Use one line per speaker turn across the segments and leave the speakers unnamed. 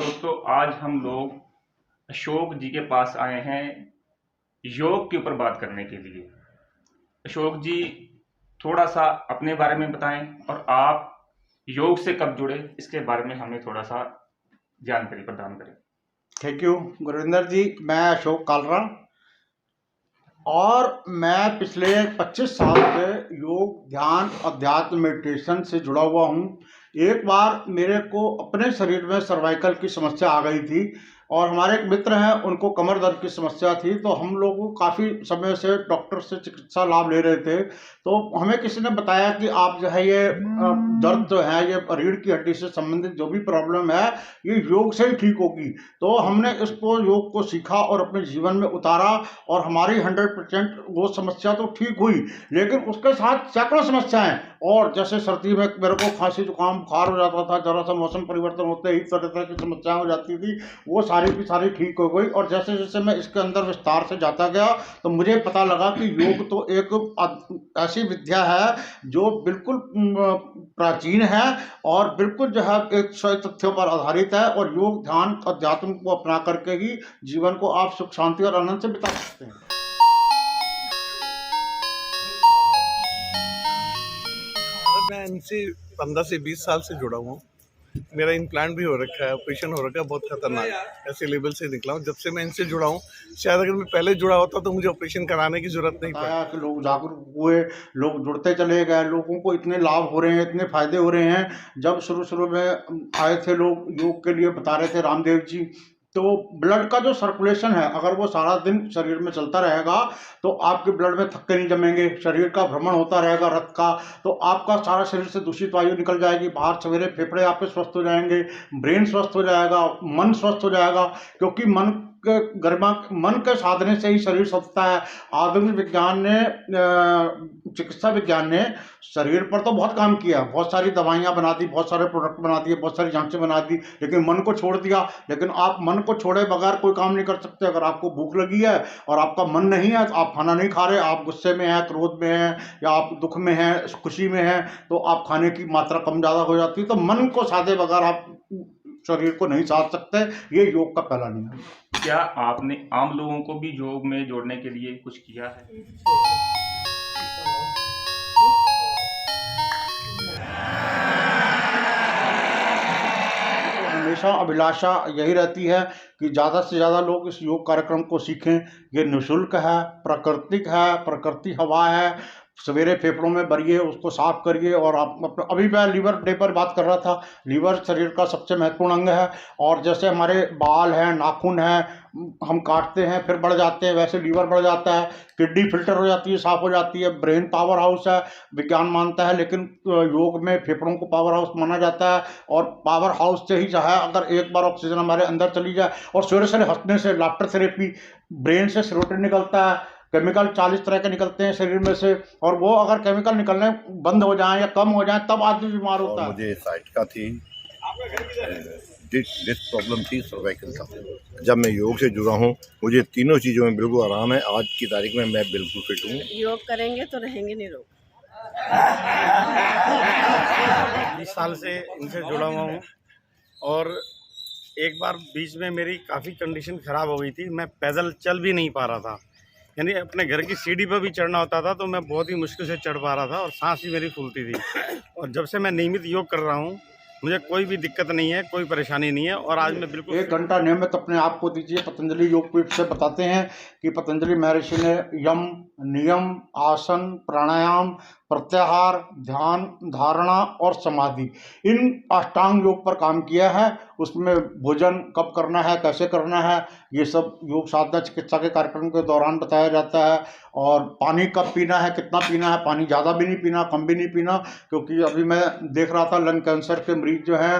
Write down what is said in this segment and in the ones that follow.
दोस्तों, आज हम लोग अशोक जी के पास आए हैं योग के ऊपर बात करने के लिए। अशोक जी, थोड़ा सा अपने बारे में बताएं और आप योग से कब जुड़े, इसके बारे में हमें थोड़ा सा जानकारी प्रदान करें।
थैंक यू गुरविंदर जी। मैं अशोक कालरा और मैं पिछले 25 साल से योग, ध्यान, अध्यात्म, मेडिटेशन से जुड़ा हुआ हूँ। एक बार मेरे को अपने शरीर में सर्वाइकल की समस्या आ गई थी और हमारे एक मित्र हैं, उनको कमर दर्द की समस्या थी। तो हम लोग काफ़ी समय से डॉक्टर से चिकित्सा लाभ ले रहे थे। तो हमें किसी ने बताया कि आप जो है ये दर्द जो है ये रीढ़ की हड्डी से संबंधित जो भी प्रॉब्लम है ये योग से ही ठीक होगी। तो हमने इसको योग को सीखा और अपने जीवन में उतारा और हमारी 100% वो समस्या तो ठीक हुई, लेकिन उसके साथ सैकड़ों समस्याएं। और जैसे सर्दी में मेरे को खांसी जुकाम बुखार हो जाता था, जरा सा मौसम परिवर्तन होते ही तरह तरह की समस्याएं हो जाती थी, वो सारी की सारी ठीक हो गई। और जैसे जैसे मैं इसके अंदर विस्तार से जाता गया तो मुझे पता लगा कि योग तो एक ऐसी विद्या है जो बिल्कुल प्राचीन है और बिल्कुल जो है एक सही तथ्यों पर आधारित है। और योग, ध्यान, अध्यात्म को अपना करके ही जीवन को आप सुख शांति और आनंद से बिता सकते हैं।
मैं इनसे 15 से 20 साल से जुड़ा हुआ हूँ। मेरा इम्प्लांट भी हो रखा है, ऑपरेशन हो रखा है, बहुत खतरनाक ऐसे लेवल से निकला हूँ। जब से मैं इनसे जुड़ा हूँ, शायद अगर मैं पहले जुड़ा होता तो मुझे ऑपरेशन कराने की जरूरत नहीं पड़ी।
कि लोग जागरूक हुए, लोग जुड़ते चले गए, लोगों को इतने लाभ हो रहे हैं, इतने फायदे हो रहे हैं। जब शुरू में आए थे लोग योग के लिए, बता रहे थे रामदेव जी, तो ब्लड का जो सर्कुलेशन है अगर वो सारा दिन शरीर में चलता रहेगा तो आपके ब्लड में थक्के नहीं जमेंगे, शरीर का भ्रमण होता रहेगा रक्त का, तो आपका सारा शरीर से दूषित वायु निकल जाएगी बाहर, सवेरे फेफड़े आपके स्वस्थ हो जाएंगे, ब्रेन स्वस्थ हो जाएगा, मन स्वस्थ हो जाएगा। क्योंकि मन के साधने से ही शरीर स्वस्थ है। आधुनिक विज्ञान ने, चिकित्सा विज्ञान ने शरीर पर तो बहुत काम किया, बहुत सारी दवाइयाँ बना दी, बहुत सारे प्रोडक्ट बना दिए, बहुत सारी जांचें बना दी, लेकिन मन को छोड़ दिया। लेकिन आप मन को छोड़े बगैर कोई काम नहीं कर सकते। अगर आपको भूख लगी है और आपका मन नहीं है तो आप खाना नहीं खा रहे, आप गुस्से में हैं, क्रोध में हैं, या आप दुख में हैं, खुशी में हैं, तो आप खाने की मात्रा कम ज़्यादा हो जाती है। तो मन को साधे बगैर आप शरीर को नहीं साध सकते। ये योग का पहला नियम है।
क्या आपने आम लोगों को भी योग में जोड़ने के लिए कुछ किया है?
हमेशा अभिलाषा यही रहती है कि ज़्यादा से ज़्यादा लोग इस योग कार्यक्रम को सीखें। ये निःशुल्क है, प्राकृतिक है, प्रकृति हवा है। सवेरे फेफड़ों में भरिए, उसको साफ करिए। और आप अभी मैं लीवर डे पर बात कर रहा था। लीवर शरीर का सबसे महत्वपूर्ण अंग है और जैसे हमारे बाल हैं, नाखून हैं, हम काटते हैं फिर बढ़ जाते हैं, वैसे लीवर बढ़ जाता है, किडनी फिल्टर हो जाती है, साफ हो जाती है, ब्रेन पावर हाउस है, विज्ञान मानता है, लेकिन योग में फेफड़ों को पावर हाउस माना जाता है। और पावर हाउस से ही जो है अगर एक बार ऑक्सीजन हमारे अंदर चली जाए, और सवेरे सवेरे हंसने से, लाफ्टर थेरेपी, ब्रेन से सेरोटोनिन निकलता है, केमिकल 40 तरह के निकलते हैं शरीर में से, और वो अगर केमिकल निकलने बंद हो जाएं या कम हो जाएं तब आदमी बीमार होता है।
मुझे साइटिका थी, डिस्क प्रॉब्लम थी, सर्वाइकल था। जब मैं योग से जुड़ा हूँ मुझे तीनों चीज़ों में बिल्कुल आराम है। आज की तारीख में मैं बिल्कुल फिट हूँ।
योग करेंगे तो रहेंगे निरोग।
20 साल से इनसे जुड़ा हुआ हूँ और एक बार बीच में मेरी काफ़ी कंडीशन ख़राब हो गई थी। मैं पैदल चल भी नहीं पा रहा था, यानी अपने घर की सीढ़ी पर भी चढ़ना होता था तो मैं बहुत ही मुश्किल से चढ़ पा रहा था और सांस भी मेरी फूलती थी। और जब से मैं नियमित योग कर रहा हूँ मुझे कोई भी दिक्कत नहीं है, कोई परेशानी नहीं है। और आज मैं बिल्कुल
1 घंटा नियमित अपने आप को दीजिए। पतंजलि योगपीठ से बताते हैं कि पतंजलि महर्षि ने यम, नियम, आसन, प्राणायाम, प्रत्याहार, ध्यान, धारणा और समाधि, इन अष्टांग योग पर काम किया है। उसमें भोजन कब करना है, कैसे करना है, ये सब योग साधना चिकित्सा के कार्यक्रम के दौरान बताया जाता है। और पानी कब पीना है, कितना पीना है, पानी ज़्यादा भी नहीं पीना, कम भी नहीं पीना। क्योंकि अभी मैं देख रहा था लंग कैंसर के मरीज जो हैं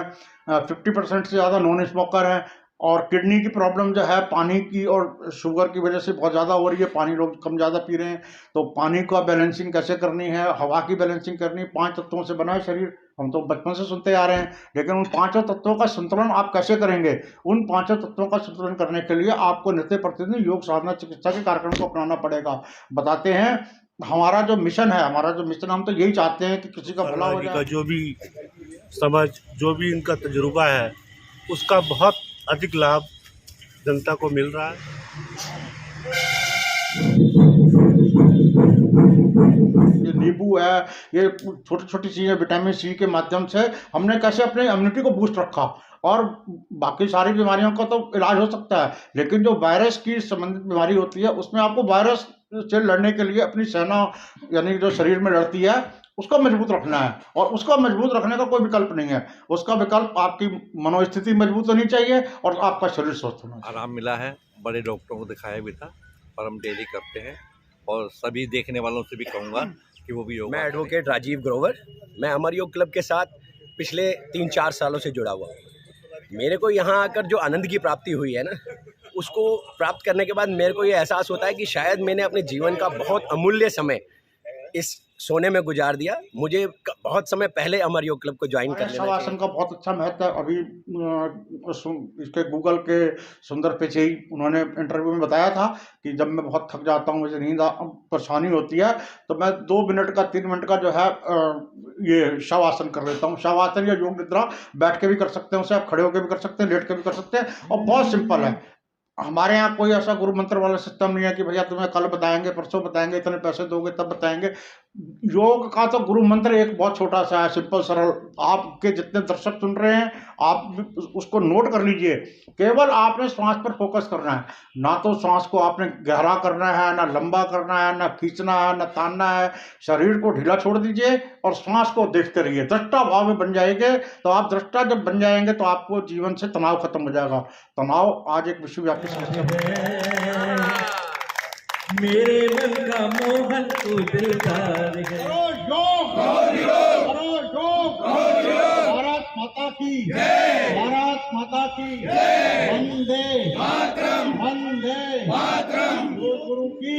50% से ज़्यादा नॉन स्मोकर हैं। और किडनी की प्रॉब्लम जो है पानी की और शुगर की वजह से बहुत ज़्यादा हो रही है, पानी लोग कम ज़्यादा पी रहे हैं। तो पानी का बैलेंसिंग कैसे करनी है, हवा की बैलेंसिंग करनी है। 5 तत्वों से बना है शरीर, हम तो बचपन से सुनते आ रहे हैं, लेकिन उन 5 तत्वों का संतुलन आप कैसे करेंगे? उन 5 तत्वों का संतुलन करने के लिए आपको नित्य प्रतिदिन योग साधना चिकित्सा के कार्यक्रम को अपनाना पड़ेगा। बताते हैं हमारा जो मिशन है, हम तो यही चाहते हैं कि किसी का भला हो जाए।
जो भी समझ, जो भी इनका तजुर्बा है उसका बहुत
अधिक लाभ जनता को मिल रहा है।
ये नींबू है, ये छोटी छोटी चीज़ें विटामिन सी के माध्यम से हमने कैसे अपने इम्यूनिटी को बूस्ट रखा। और बाकी सारी बीमारियों का तो इलाज हो सकता है, लेकिन जो वायरस की संबंधित बीमारी होती है उसमें आपको वायरस से लड़ने के लिए अपनी सेना यानी जो शरीर में लड़ती है उसको मजबूत रखना है, और उसको मजबूत रखने का कोई विकल्प नहीं है। उसका विकल्प आपकी मनोस्थिति मजबूत होनी चाहिए और आपका शरीर स्वस्थ होना चाहिए।
आराम मिला है, बड़े डॉक्टरों को दिखाया भी था और हम डेली करते हैं, और सभी देखने वालों से भी कहूँगा कि वो भी योगा
मैं
करें।
एडवोकेट राजीव ग्रोवर, मैं अमर योग क्लब के साथ पिछले 3-4 सालों से जुड़ा हुआ हूँ। मेरे को यहाँ आकर जो आनंद की प्राप्ति हुई है ना, उसको प्राप्त करने के बाद मेरे को ये एहसास होता है कि शायद मैंने अपने जीवन का बहुत अमूल्य समय इस सोने में गुजार दिया। मुझे बहुत समय पहले अमर योग क्लब को ज्वाइन कर लेना
शवासन
चाहिए।
का बहुत अच्छा महत्व है। अभी इसके गूगल के सुंदर पिचई उन्होंने इंटरव्यू में बताया था कि जब मैं बहुत थक जाता हूँ, मुझे नींद परेशानी होती है, तो मैं 2 मिनट का 3 मिनट का जो है ये शवासन कर लेता हूँ। शवासन या योग निद्रा बैठ के भी कर सकते हैं, उसे आप खड़े होकर भी कर सकते हैं, लेट के भी कर सकते हैं, और बहुत सिंपल है। हमारे यहाँ कोई ऐसा गुरु मंत्र वाला सिस्टम नहीं है कि भैया तुम्हें कल बताएंगे, परसों बताएंगे, इतने पैसे दोगे तब बताएंगे। योग का तो गुरु मंत्र एक बहुत छोटा सा है, सिंपल सरल। आपके जितने दर्शक सुन रहे हैं आप उसको नोट कर लीजिए। केवल आपने श्वास पर फोकस करना है, ना तो श्वास को आपने गहरा करना है, ना लंबा करना है, ना खींचना है, ना तानना है। शरीर को ढीला छोड़ दीजिए और श्वास को देखते रहिए। दृष्टा भाव में बन जाएंगे तो आप दृष्टा जब बन जाएंगे तो आपको जीवन से तनाव खत्म हो जाएगा। तनाव आज एक विश्वव्यापी
मेरे मन का मोहन तू दिलदार है।
भारत माता की जय, भारत माता की जय, वंदे मातरम, वंदे मातरम। गुरु की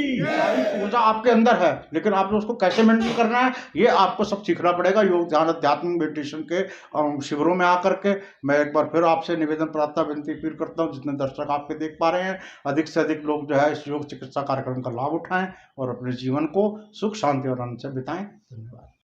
ऊर्जा आपके अंदर है, लेकिन आपने उसको कैसे मेंटेन करना है ये आपको सब सीखना पड़ेगा योग ध्यान अध्यात्म मेडिटेशन के शिविरों में आकर के। मैं एक बार फिर आपसे निवेदन प्रार्थना विनती अपील करता हूँ, जितने दर्शक आपके देख पा रहे हैं, अधिक से अधिक लोग जो है इस योग चिकित्सा कार्यक्रम का लाभ उठाएं और अपने जीवन को सुख शांति और आनंद से बिताएं। धन्यवाद।